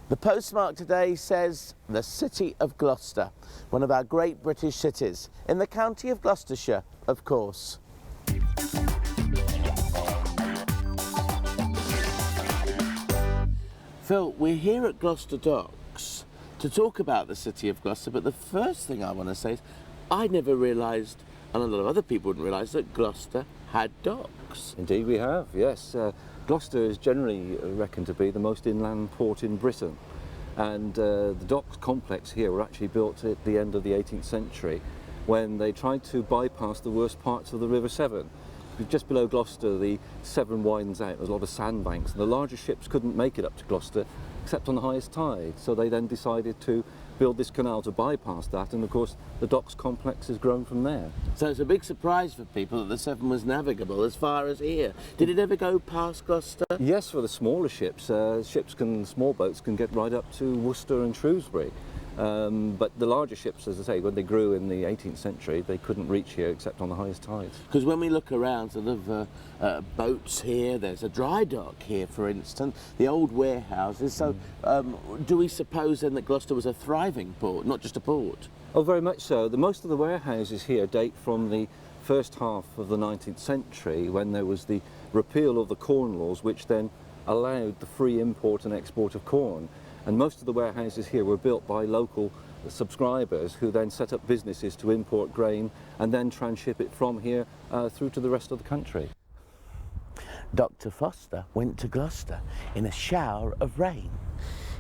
The postmark today says the city of Gloucester, one of our great British cities, in the county of Gloucestershire, of course. Phil, we're here at Gloucester Docks to talk about the city of Gloucester, but the first thing I want to say is I never realised, and a lot of other people wouldn't realise, that Gloucester had docks. Indeed we have, yes. Gloucester is generally reckoned to be the most inland port in Britain, and the docks complex here were actually built at the end of the 18th century when they tried to bypass the worst parts of the River Severn. Just below Gloucester the Severn widens out, there's a lot of sandbanks, and the larger ships couldn't make it up to Gloucester except on the highest tide, so they then decided to build this canal to bypass that, and of course the docks complex has grown from there. So it's a big surprise for people that the Severn was navigable as far as here. Did it ever go past Gloucester? Yes, for the smaller ships. Small boats can get right up to Worcester and Shrewsbury. But the larger ships, as I say, when they grew in the 18th century, they couldn't reach here except on the highest tides. Because when we look around sort of boats here, there's a dry dock here, for instance, the old warehouses. So do we suppose then that Gloucester was a thriving port, not just a port? Oh, very much so. Most of the warehouses here date from the first half of the 19th century, when there was the repeal of the Corn Laws, which then allowed the free import and export of corn. And most of the warehouses here were built by local subscribers who then set up businesses to import grain and then tranship it from here through to the rest of the country. Dr. Foster went to Gloucester in a shower of rain.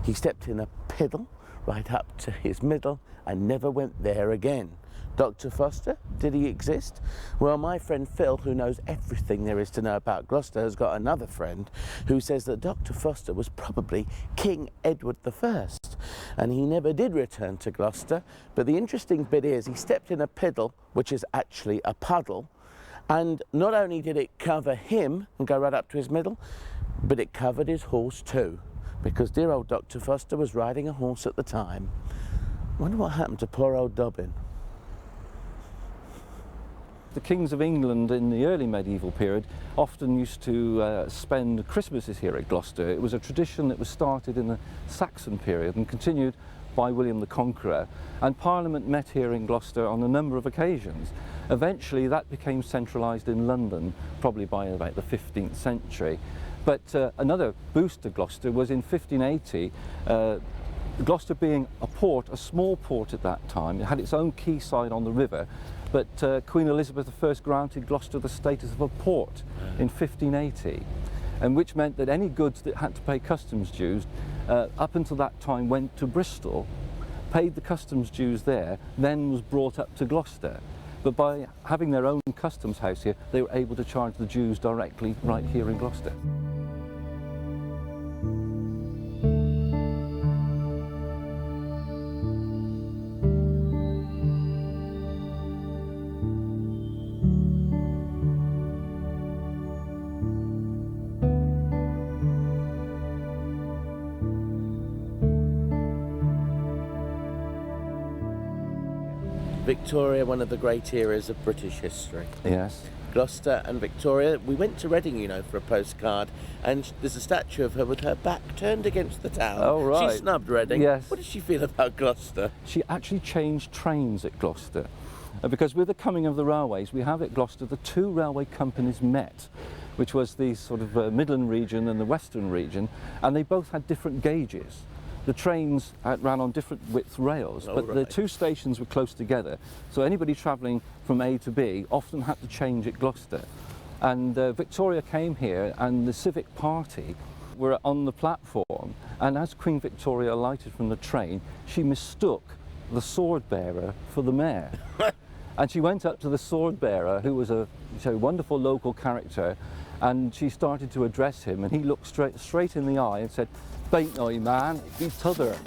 He stepped in a piddle right up to his middle and never went there again. Dr. Foster, did he exist? Well, my friend Phil, who knows everything there is to know about Gloucester, has got another friend who says that Dr. Foster was probably King Edward I, and he never did return to Gloucester. But the interesting bit is he stepped in a piddle, which is actually a puddle, and not only did it cover him and go right up to his middle, but it covered his horse too, because dear old Dr. Foster was riding a horse at the time. Wonder what happened to poor old Dobbin. The kings of England in the early medieval period often used to spend Christmases here at Gloucester. It was a tradition that was started in the Saxon period and continued by William the Conqueror, and Parliament met here in Gloucester on a number of occasions. Eventually that became centralised in London, probably by about the 15th century. But another boost to Gloucester was in 1580, Gloucester being a port, a small port at that time. It had its own quayside on the river, but Queen Elizabeth I granted Gloucester the status of a port in 1580, and which meant that any goods that had to pay customs dues up until that time went to Bristol, paid the customs dues there, then was brought up to Gloucester. But by having their own customs house here, they were able to charge the dues directly right here in Gloucester. Victoria, one of the great eras of British history. Yes. Gloucester and Victoria. We went to Reading, you know, for a postcard, and there's a statue of her with her back turned against the town. Oh, right. She snubbed Reading. Yes. What did she feel about Gloucester? She actually changed trains at Gloucester, because with the coming of the railways, we have at Gloucester the two railway companies met, which was the sort of Midland region and the Western region, and they both had different gauges. The trains ran on different width rails, but right. The two stations were close together, so anybody travelling from A to B often had to change at Gloucester. And Victoria came here, and the Civic Party were on the platform, and as Queen Victoria alighted from the train, she mistook the sword bearer for the mayor. And she went up to the sword bearer, who was a wonderful local character, and she started to address him, and he looked straight in the eye and said, "Bain't I, man, it's t'other."